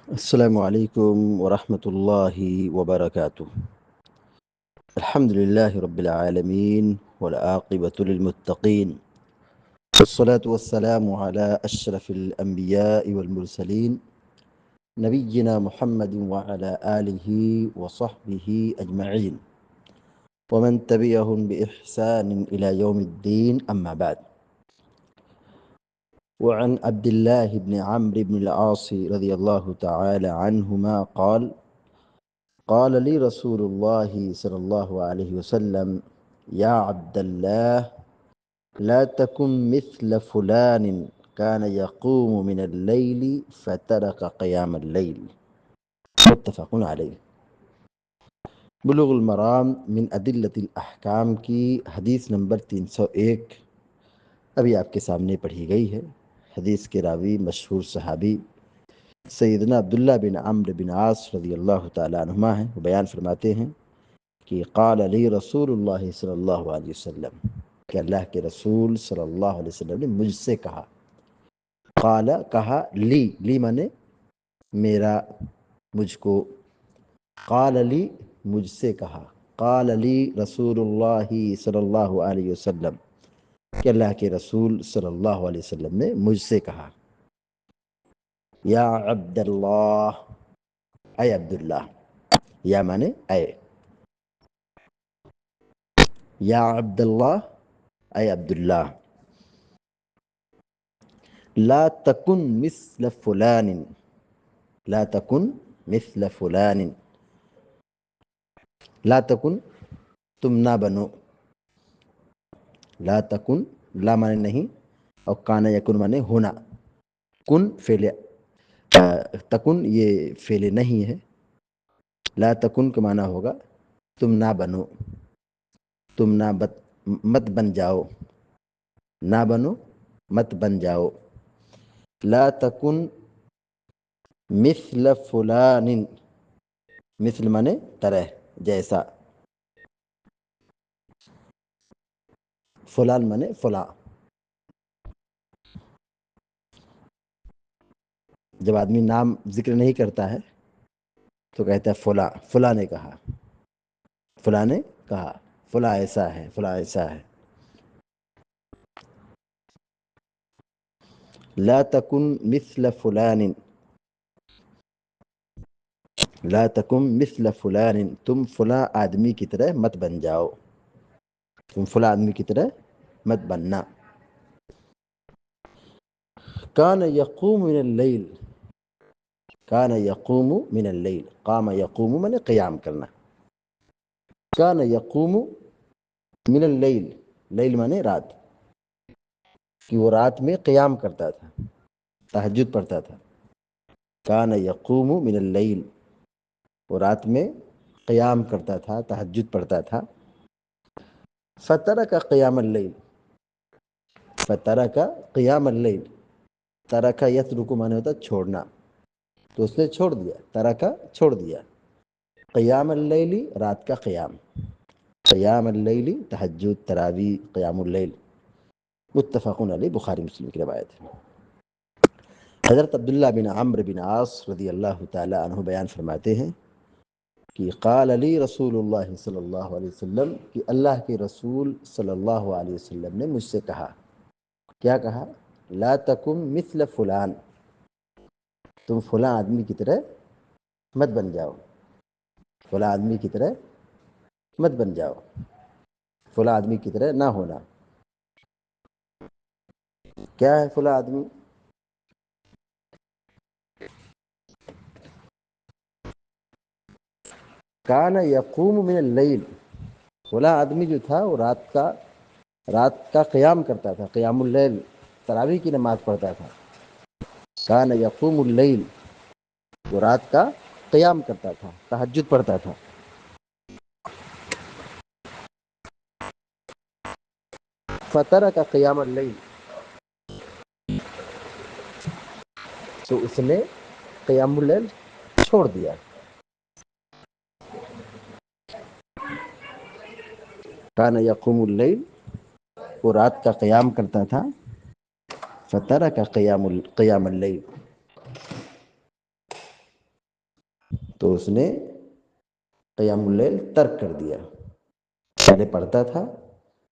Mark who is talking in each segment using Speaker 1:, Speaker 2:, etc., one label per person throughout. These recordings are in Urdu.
Speaker 1: السلام عليكم ورحمة الله وبركاته. الحمد لله رب العالمين والعاقبة للمتقين، والصلاة والسلام على أشرف الأنبياء والمرسلين نبينا محمد وعلى آله وصحبه أجمعين ومن تبعهم بإحسان إلى يوم الدين، أما بعد. وعن عبد الله بن عمرو بن العاص رضي الله تعالى عنهما قال لي رسول الله صلى الله عليه وسلم: يا عبد الله، لا تكن مثل فلان كان يقوم من الليل فترك قيام الليل. متفق علیہ. بلوغ المرام من ادلۃ الاحکام کی حدیث نمبر 301 ابھی آپ کے سامنے پڑھی گئی ہے. حدیث کے راوی مشہور صحابی سیدنا عبداللہ بن عمرو بن عاص رضی اللہ تعالیٰ عنہما ہیں. وہ بیان فرماتے ہیں کہ قال علی رسول اللہ صلی اللہ علیہ وسلم، کہ اللہ کے رسول صلی اللہ علیہ وسلم نے مجھ سے کہا. قال کہا، لی مانے میرا، مجھ کو. قال لی مجھ سے کہا. قال لی رسول اللہ صلی اللہ علیہ وسلم، کہ اللہ کے رسول صلی اللہ علیہ وسلم نے مجھ سے کہا. یا عبد اللہ، اے عبداللہ. یا مانے اے. یا عبداللہ، اے عبداللہ. لا تکن مثل فلان، لا تکن مثل فلان. لا تکن تم نہ بنو. لا تکن، لا مانے نہیں، اور کانا یکن مانے ہونا. کن فعل، تکن یہ فعل نہیں ہے. لا تکن کا معنی ہوگا تم نہ بنو، تم نہ مت بن جاؤ. نہ بنو، مت بن جاؤ. لا تکن مثل فلان، مثل مانے طرح، جیسا. فلان مانے فلاں. جب آدمی نام ذکر نہیں کرتا ہے تو کہتا ہے فلاں، فلاں نے کہا، فلاں نے کہا، فلاں ایسا ہے، فلاں ایسا ہے. لا تکن مثل فلان، لا تکن مثل فلان، تم فلاں آدمی کی طرح مت بن جاؤ، تم فلاں آدمی کی طرح مت بننا. کان یقوم من اللیل، کان یقوم من اللیل، قام یقوم مانے قیام کرنا. کان یقوم من اللیل، لیل مانے رات، کہ وہ رات میں قیام کرتا تھا، تہجد پڑھتا تھا. کان یقوم من اللیل، وہ رات میں قیام کرتا تھا، تہجد پڑھتا تھا. فترک قیام اللیل، فترک قیام اللیل. ترک یترک مانے ہوتا چھوڑنا، تو اس نے چھوڑ دیا. ترک چھوڑ دیا. قیام اللیل رات کا قیام، قیام اللیل تہجد، تراویح، قیام اللیل. متفق علیہ، بخاری مسلم کی روایت ہے. حضرت عبداللہ بن عمرو بن عاص رضی اللہ تعالی عنہ بیان فرماتے ہیں کہ قال علی رسول اللہ صلی اللہ علیہ وسلم، کہ اللہ کے رسول صلی اللہ علیہ وسلم نے مجھ سے کہا. کیا کہا؟ لا تکن مثل فلان، تم فلاں آدمی کی طرح مت بن جاؤ، فلاں آدمی کی طرح مت بن جاؤ، فلاں آدمی کی طرح نہ ہونا. کیا ہے فلاں آدمی؟ کان یقوم من اللیل، فلاں آدمی جو تھا وہ رات کا قیام کرتا تھا، قیام اللیل، تراویح کی نماز پڑھتا تھا. کان یقوم اللیل، وہ رات کا قیام کرتا تھا، تہجد پڑھتا تھا. فترک قیام اللیل، تو اس نے قیام اللیل چھوڑ دیا. کان یقوم اللیل، وہ رات کا قیام کرتا تھا. فترک قیام اللیل، تو اس نے قیام اللیل ترک کر دیا، پہلے پڑھتا تھا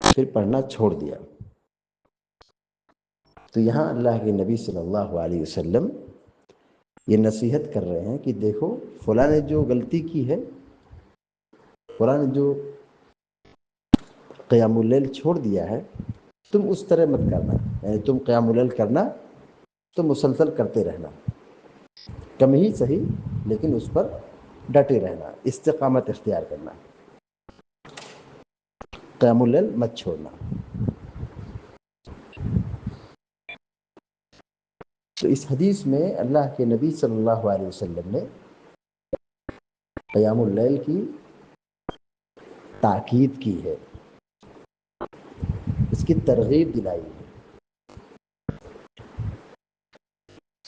Speaker 1: پھر پڑھنا چھوڑ دیا۔ تو یہاں اللہ کے نبی صلی اللہ علیہ وسلم یہ نصیحت کر رہے ہیں کہ دیکھو فلاں نے جو غلطی کی ہے، فلاں نے جو قیام اللیل چھوڑ دیا ہے، تم اس طرح مت کرنا، یعنی تم قیام اللیل کرنا تو مسلسل کرتے رہنا، کم ہی صحیح لیکن اس پر ڈٹے رہنا، استقامت اختیار کرنا، قیام اللیل مت چھوڑنا۔ تو اس حدیث میں اللہ کے نبی صلی اللہ علیہ وسلم نے قیام اللیل کی تاکید کی ہے، اس کی ترغیب دلائی ہے۔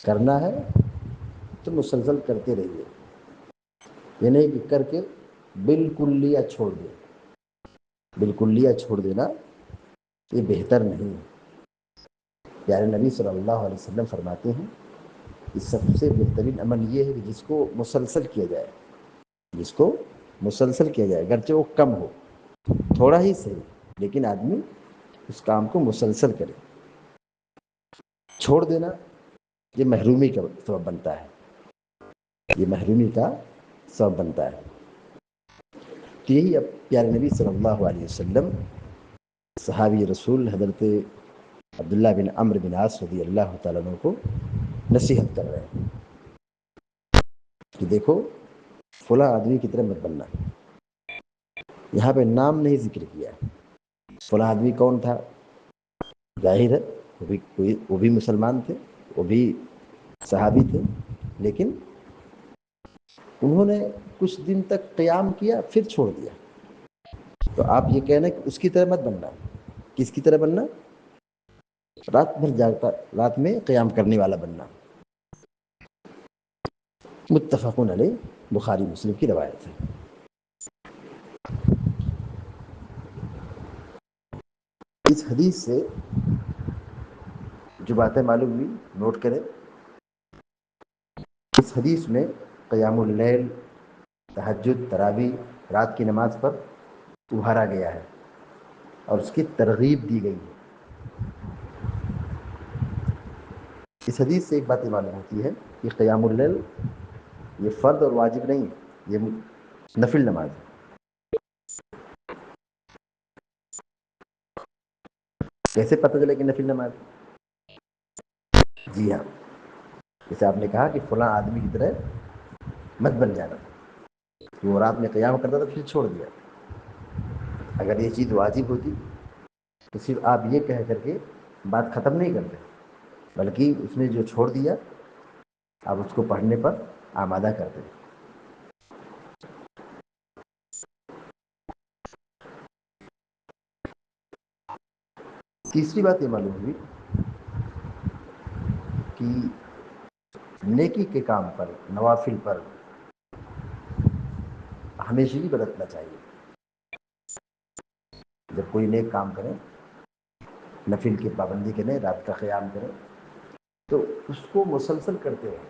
Speaker 1: کرنا ہے تو مسلسل کرتے رہیے، یہ نہیں کہ کر کے بالکلیہ چھوڑ دے، بالکلیہ چھوڑ دینا یہ بہتر نہیں ہے۔ پیارے نبی صلی اللہ علیہ وسلم فرماتے ہیں کہ سب سے بہترین عمل یہ ہے کہ جس کو مسلسل کیا جائے، جس کو مسلسل کیا جائے، اگرچہ وہ کم ہو، تھوڑا ہی صحیح، لیکن آدمی اس کام کو مسلسل کرے۔ چھوڑ دینا یہ محرومی کا سبب بنتا ہے، یہ محرومی کا سبب بنتا ہے۔ تو یہی اب پیارے نبی صلی اللہ علیہ وسلم صحابی رسول حضرت عبداللہ بن عمرو بن عاص رضی اللہ تعالیٰ عنہ کو نصیحت کر رہے ہیں کہ دیکھو فلاں آدمی کی طرح مت بننا۔ یہاں پہ نام نہیں ذکر کیا، فلاں آدمی کون تھا؟ ظاہر ہے وہ بھی مسلمان تھے، وہ بھی صحابی تھے، لیکن انہوں نے کچھ دن تک قیام کیا پھر چھوڑ دیا۔ تو آپ یہ کہنا کہ اس کی طرح مت بننا، کس کی طرح بننا؟ رات بھر جاگتا، رات میں قیام کرنے والا بننا۔ متفقون علیہ، بخاری مسلم کی روایت ہے۔ اس حدیث سے جو باتیں معلوم ہوئی نوٹ کریں۔ اس حدیث میں قیام اللیل، تہجد، تراویح، رات کی نماز پر ابھارا گیا ہے اور اس کی ترغیب دی گئی ہے۔ اس حدیث سے ایک بات یہ معلوم ہوتی ہے کہ قیام اللیل یہ فرض اور واجب نہیں، یہ نفل نماز ہے۔ کیسے پتہ چلے کہ نفل نماز؟ جی ہاں، جیسے آپ نے کہا کہ فلاں آدمی کی طرح مت بن جانا، وہ رات میں قیام کرتا تھا پھر چھوڑ دیا۔ اگر یہ چیز واجب ہوتی تو صرف آپ یہ کہہ کر کے بات ختم نہیں کرتے، بلکہ اس نے جو چھوڑ دیا آپ اس کو پڑھنے پر آمادہ کرتے۔ تیسری بات یہ معلوم ہوئی کہ نیکی کے کام پر، نوافل پر ہمیشگی برتنا چاہیے۔ جب کوئی نیک کام کرے، نفل کی پابندی کریں، رات کا قیام کریں، تو اس کو مسلسل کرتے رہیں،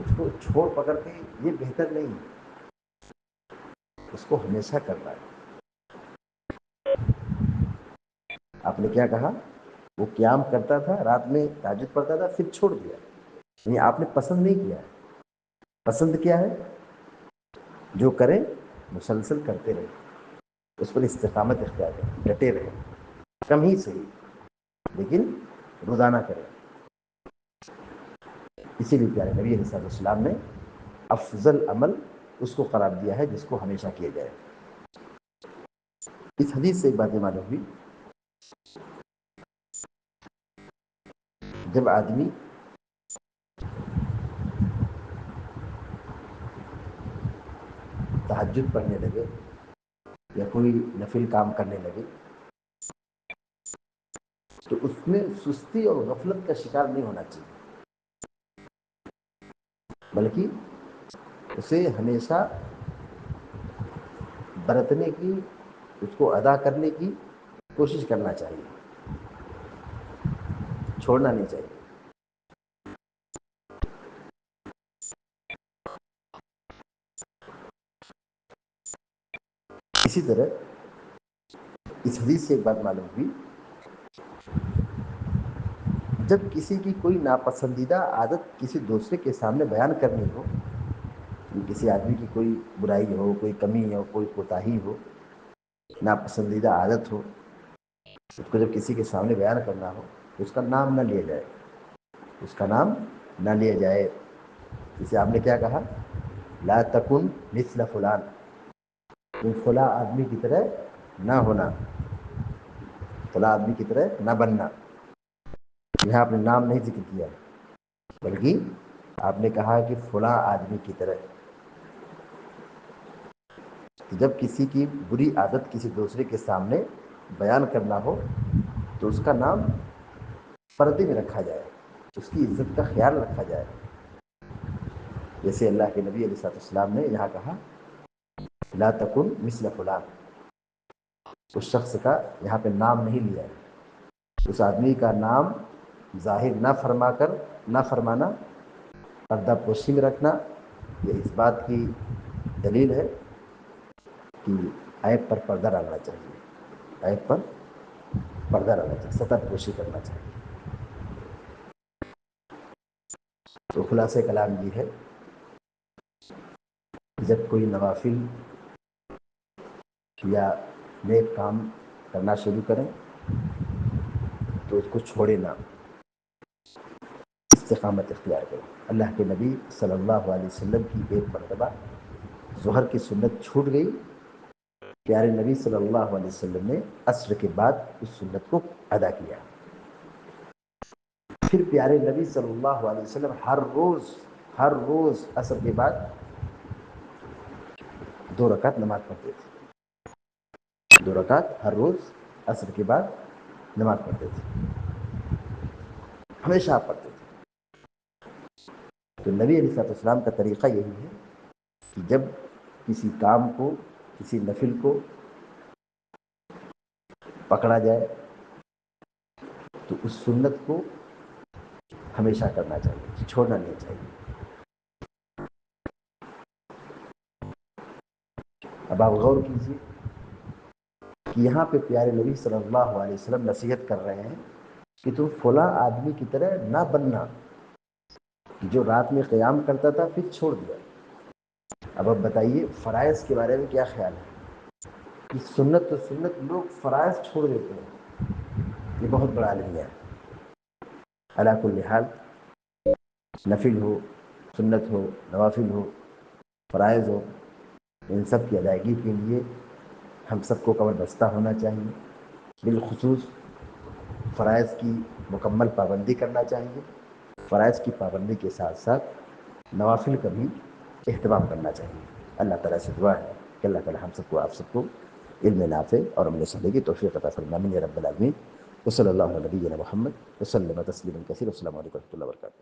Speaker 1: اس کو چھوڑ پکڑ کے یہ بہتر نہیں ہے، اس کو ہمیشہ کرنا ہے۔ آپ نے کیا کہا؟ وہ قیام کرتا تھا، رات میں تہجد پڑھتا تھا پھر چھوڑ دیا، یعنی آپ نے پسند نہیں کیا ہے۔ پسند کیا ہے؟ جو کریں مسلسل کرتے رہیں، اس پر استقامت اختیار کریں، ڈٹے رہیں، کم ہی صحیح لیکن روزانہ کریں۔ اسی لیے پیارے نبی علیہ السلام نے افضل عمل اس کو قرار دیا ہے جس کو ہمیشہ کیا جائے۔ اس حدیث سے ایک بات معلوم ہوئی، جب آدمی تہجد پڑھنے لگے یا کوئی نفل کام کرنے لگے تو اس میں سستی اور غفلت کا شکار نہیں ہونا چاہیے، بلکہ اسے ہمیشہ برتنے کی، اس کو ادا کرنے کی کوشش کرنا چاہیے، چھوڑنا نہیں چاہیے۔ اسی طرح اس حدیث سے ایک بات معلوم ہوئی، جب کسی کی کوئی ناپسندیدہ عادت کسی دوسرے کے سامنے بیان کرنی ہو، کسی آدمی کی کوئی برائی ہو، کوئی کمی ہو، کوئی کوتاہی ہو، ناپسندیدہ عادت ہو، اس کو جب کسی کے سامنے بیان کرنا ہو تو اس کا نام نہ لیا جائے، اس کا نام نہ لیا جائے۔ جسے آپ نے کیا کہا، لا تکن مثل فلان، تم فلاں آدمی کی طرح نہ ہونا، فلاں آدمی کی طرح نہ بننا۔ یہاں آپ نے نام نہیں ذکر کیا، بلکہ آپ نے کہا کہ فلاں آدمی کی طرح۔ جب کسی کی بری عادت کسی دوسرے کے سامنے بیان کرنا ہو تو اس کا نام پردے میں رکھا جائے، اس کی عزت کا خیال رکھا جائے۔ جیسے اللہ کے نبی علیہ السلام نے یہاں کہا لا تکن مثل فلان، اس شخص کا یہاں پہ نام نہیں لیا ہے، اس آدمی کا نام ظاہر نہ فرمانا، پردہ پوشی میں رکھنا، یہ اس بات کی دلیل ہے کہ عیب پر پردہ ڈالنا چاہیے، عیب پر پردہ ڈالنا چاہیے، ستر پوشی کرنا چاہیے۔ تو خلاصہ کلام یہ ہے، جب کوئی نوافل یا نیک کام کرنا شروع کریں تو اس کو چھوڑے نہ، استقامت اختیار کریں۔ اللہ کے نبی صلی اللہ علیہ وسلم کی ایک مرتبہ ظہر کی سنت چھوٹ گئی، پیارے نبی صلی اللہ علیہ وسلم نے عصر کے بعد اس سنت کو ادا کیا۔ پھر پیارے نبی صلی اللہ علیہ وسلم ہر روز عصر کے بعد 2 رکعت نماز پڑھتے تھے، 2 رکعت ہر روز عصر کے بعد نماز پڑھتے تھے، ہمیشہ آپ پڑھتے تھے۔ تو نبی علیہ السلام کا طریقہ یہی ہے کہ جب کسی کام کو، کسی نفل کو پکڑا جائے تو اس سنت کو ہمیشہ کرنا چاہیے، چھوڑنا نہیں چاہیے۔ اب آپ غور کیجیے کہ یہاں پہ پیارے نبی صلی اللہ علیہ وسلم نصیحت کر رہے ہیں کہ تم فلاں آدمی کی طرح نہ بننا، جو رات میں قیام کرتا تھا پھر چھوڑ دیا۔ اب بتائیے فرائض کے بارے میں کیا خیال ہے کہ سنت لوگ فرائض چھوڑ دیتے ہیں، یہ بہت بڑا المیہ ہے۔ علی کل حال نفل ہو، سنت ہو، نوافل ہو، فرائض ہو، ان سب کی ادائیگی کے لیے ہم سب کو کمر بستہ ہونا چاہیے، بالخصوص فرائض کی مکمل پابندی کرنا چاہیے، فرائض کی پابندی کے ساتھ ساتھ نوافل کا بھی اہتمام کرنا چاہیے۔ اللہ تعالیٰ سے دعا ہے کہ اللہ تعالیٰ ہم سب کو، آپ سب کو علم نافع اور عمل صالح کی توفیق عطا فرمائے یا رب العالمین۔ وصلی اللہ علیہ نبینا محمد وسلم تسلیما کثیرا۔ السلام علیکم و رحمۃ اللہ وبرکاتہ۔